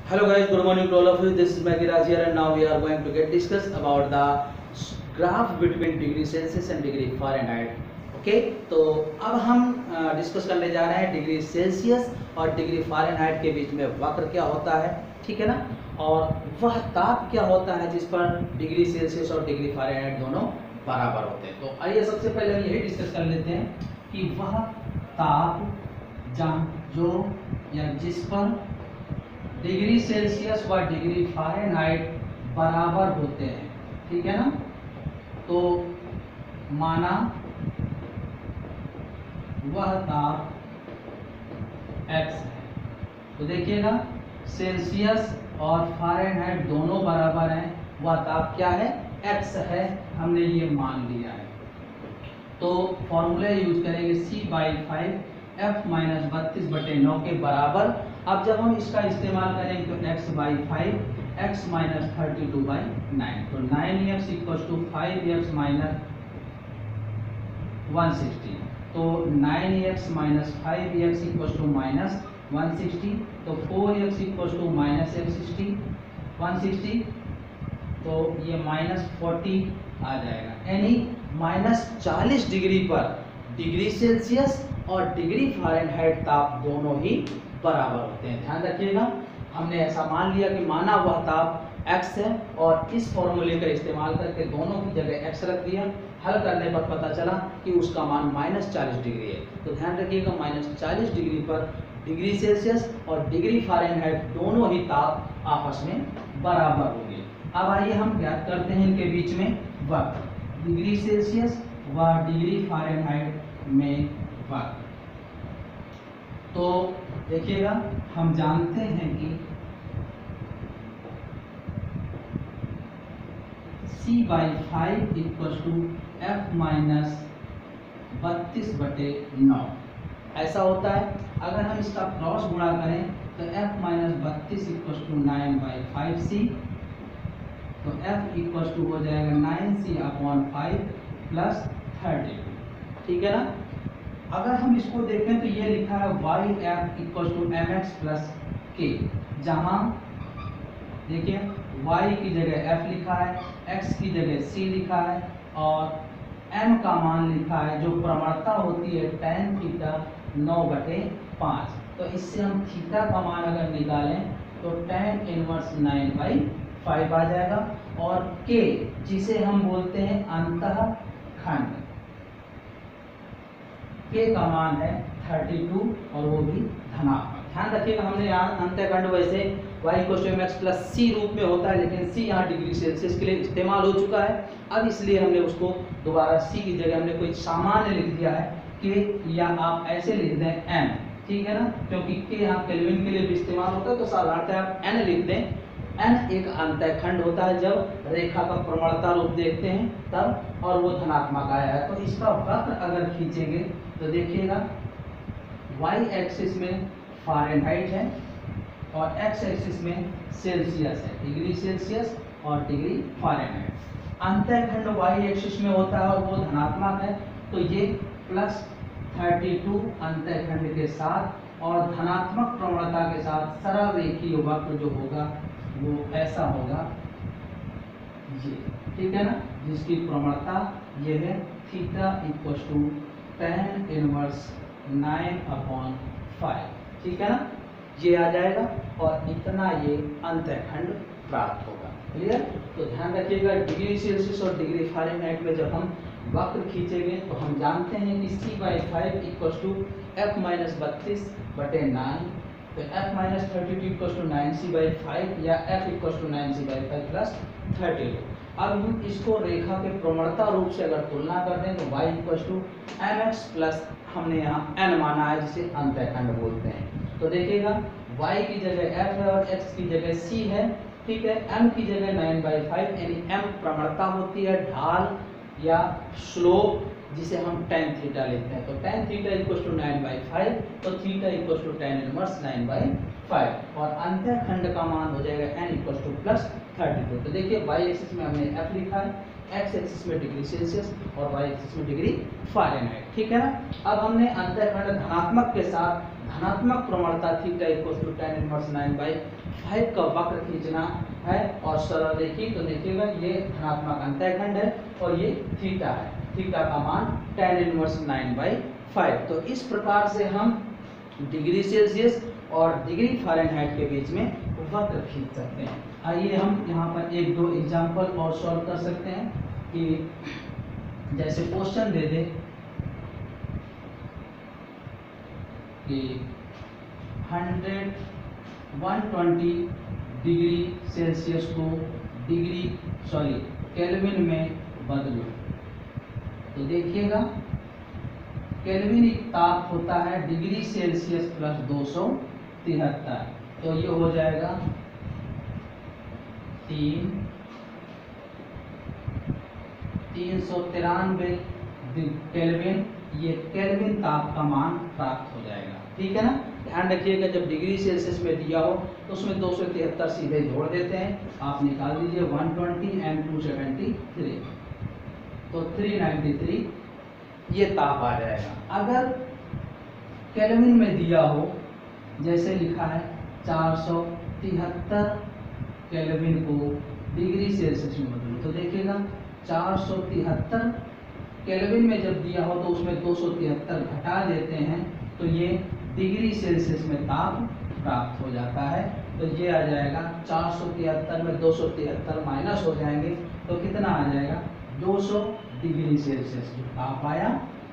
Hello guys, good morning to all of you. This is Maggie Raj here and now we are going to get discuss about the graph between degree Celsius and degree Fahrenheit. Okay तो अब हम discuss करने जा रहे हैं degree Celsius और degree Fahrenheit के बीच में वक्र क्या होता है, ठीक है ना, और वह ताप क्या होता है जिस पर डिग्री सेल्सियस और डिग्री फ़ारेनहाइट दोनों बराबर होते हैं। तो आइए सबसे पहले हम यही डिस्कस कर लेते हैं कि वह ताप जो या जिस पर डिग्री सेल्सियस व डिग्री फ़ारेनहाइट बराबर होते हैं, ठीक है ना। तो माना वह ताप x है, तो देखिएगा सेल्सियस और फ़ारेनहाइट दोनों बराबर हैं, वह ताप क्या है, x है, हमने ये मान लिया है। तो फॉर्मूला यूज करेंगे C/5 F-32/9 के बराबर। अब जब हम इसका इस्तेमाल करेंगे तो x/5 x - 32/9, तो 9x = 5x - 160, तो 9x - 5x = -160, तो 4x = -160, तो ये -40 आ जाएगा, यानी -40 डिग्री पर डिग्री सेल्सियस और डिग्री फ़ारेनहाइट ताप दोनों ही बराबर होते हैं। ध्यान रखिएगा, हमने ऐसा मान लिया कि माना वह ताप x है और इस फॉर्मूले का इस्तेमाल करके दोनों की जगह x रख दिया। हल करने पर पता चला कि उसका मान -40 डिग्री है। तो ध्यान रखिएगा, -40 डिग्री पर डिग्री सेल्सियस और डिग्री फ़ारेनहाइट दोनों ही ताप आपस में बराबर होंगे। अब आइए हम ज्ञात करते हैं इनके बीच में वक्र, डिग्री सेल्सियस व डिग्री फ़ारेनहाइट में वक्र। तो देखिएगा, हम जानते हैं कि C/5 = F-32/9 ऐसा होता है। अगर हम इसका क्रॉस गुणा करें तो F-32 = 9/5C, तो F हो जाएगा 9C/5 + 32, ठीक है ना। अगर हम इसको देखें तो ये लिखा है YF = mx + k, जहाँ देखिए y की जगह f लिखा है, x की जगह c लिखा है और m का मान लिखा है जो प्रवणता होती है tan थीटा 9/5। तो इससे हम थीटा का मान अगर निकालें तो tan इनवर्स 9/5 आ जाएगा, और k जिसे हम बोलते हैं अंतःखंड, k का मान है 32 और वो भी धनात्मक। ध्यान रखिएगा, हमने यहाँ अंतःखंड वैसे y = mx + c रूप में होता है, लेकिन c यहाँ डिग्री सेल्सियस के लिए इस्तेमाल हो चुका है। अब इसलिए हमने उसको दोबारा c की जगह हमने कोई सामान्य लिख दिया है k, या आप ऐसे लिख दें n, ठीक है ना, क्योंकि k यहाँ केल्विन के लिए भी इस्तेमाल होता है, तो साधारणतः आप n लिख दें। n एक अंतःखंड होता है, जब रेखा का प्रवणता रूप देखते हैं तब, और वो धनात्मक आया है। तो इसका वक्र अगर खींचेंगे तो देखिएगा y एक्सिस में फ़ारेनहाइट है और x एक्सिस में सेल्सियस है, डिग्री सेल्सियस और डिग्री फ़ारेनहाइट। अंतःखंड y एक्सिस में होता है और वो धनात्मक है, तो ये +32 अंतःखंड के साथ और धनात्मक प्रवणता के साथ सरल रेखीय वक्र जो होगा वो ऐसा होगा, ये, ठीक है ना, जिसकी प्रवणता ये है थीटा = tan इनवर्स 9/5, ठीक है ना, ये आ जाएगा और इतना ये अंतःखंड प्राप्त होगा। क्लियर। तो ध्यान रखिएगा, डिग्री सेल्सियस और डिग्री फ़ारेनहाइट में जब हम वक्र खींचेंगे तो हम जानते हैं कि C/5 = F-32/9, तो F-32 = 9C/5 या F = 9C/5 + 32। अब हम इसको रेखा के प्रवणता रूप से अगर तुलना कर दें तो y = mx + हमने यहाँ n माना है, जिसे अंतःखंड बोलते हैं। तो देखिएगा, y की जगह f है और x की जगह c है, ठीक है। m की जगह 9/5, यानी m प्रवणता होती है, ढाल या स्लोप, जिसे हम tan थीटा लेते हैं। तो tan थीटा = 9/5, तो थीटा = tan इनवर्स 9/5, और अंतःखंड का मान हो जाएगा n = +32। तो देखिए y एक्सिस में हमने f लिखा है, x एक्सिस में डिग्री सेल्सियस और y एक्सिस में डिग्री फ़ारेनहाइट, ठीक है ना। अब हमने अंतःखंड धनात्मक के साथ धनात्मक प्रवणता theta equal to tan inverse 9/5 का वक्र खींचना है और सरल रेखी, तो देखिएगा ये धनात्मक अंतःखंड है और ये थीटा है, थीटा का मान tan इनवर्स 9/5। तो इस प्रकार से हम डिग्री सेल्सियस और डिग्री फ़ारेनहाइट के बीच में वक्र खींच सकते हैं। आइए हम यहाँ पर एक दो एग्जाम्पल और सॉल्व कर सकते हैं कि जैसे क्वेश्चन दे दे कि 120 डिग्री सेल्सियस को केल्विन में बदलो। तो देखिएगा केल्विन एक ताप होता है डिग्री सेल्सियस प्लस 273, तो ये हो जाएगा 393 केल्विन, ये केल्विन ताप का मान प्राप्त हो जाएगा। ठीक है ना, ध्यान रखिएगा जब डिग्री सेल्सियस में दिया हो तो उसमें 273 सीधे जोड़ देते हैं, आप निकाल दीजिए 120 and 273, तो 393 ये ताप आ जाएगा। अगर केल्विन में दिया हो, जैसे लिखा है 473 केल्विन को डिग्री सेल्सियस में बदलो, तो देखिएगा 473 केल्विन में जब दिया हो तो उसमें 273 घटा देते हैं, तो ये डिग्री सेल्सियस में ताप प्राप्त हो जाता है। तो ये आ जाएगा 473 में 273 माइनस हो जाएंगे, तो कितना आ जाएगा 200 डिग्री सेल्सियस जो ताप आया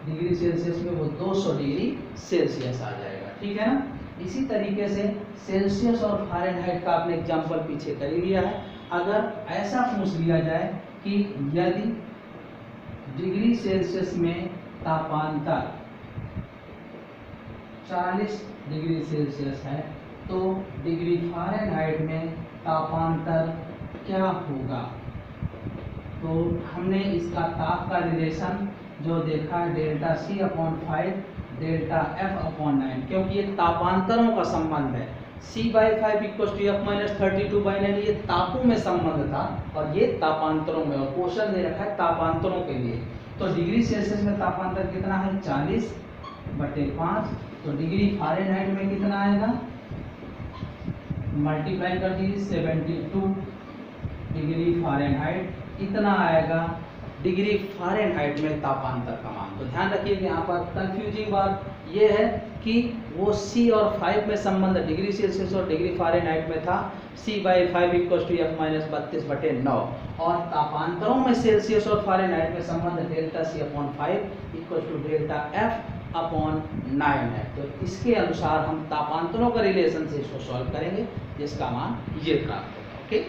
डिग्री सेल्सियस में, वो 200 डिग्री सेल्सियस आ जाएगा। ठीक है ना, इसी तरीके से सेल्सियस और फ़ारेनहाइट का आपने एग्जाम्पल पीछे कर ही लिया है। अगर ऐसा पूछ लिया जाए कि यदि डिग्री सेल्सियस में तापांतर 40 डिग्री सेल्सियस है तो डिग्री फ़ारेनहाइट में तापांतर क्या होगा, तो हमने इसका ताप का रिलेशन जो देखा है डेल्टा C/5 डेल्टा F/9, क्योंकि ये तापांतरों का संबंध है। C/5 = F-32/9 ये तापों में संबंध था और ये तापांतरों में, और क्वेश्चन दे रखा है तापांतरों के लिए। तो डिग्री सेल्सियस में तापांतर कितना है 40/5, तो डिग्री फ़ारेनहाइट में कितना आएगा, मल्टीप्लाई कर दीजिए 72 डिग्री फ़ारेनहाइट, इतना आएगा डिग्री फ़ारेनहाइट में तापांतर का मान। तो ध्यान रखिए कि यहाँ पर कंफ्यूजिंग बात ये है कि वो C और 5 में संबंध डिग्री सेल्सियस और डिग्री फ़ारेनहाइट में था, C/5 = F-32/9, और तापांतरों में सेल्सियस और फ़ारेनहाइट में संबंध डेल्टा C/5 = डेल्टा F/9 है। तो इसके अनुसार हम तापांतरों का रिलेशन से इसको सॉल्व करेंगे, जिसका मान ये प्राप्त होगा। ओके।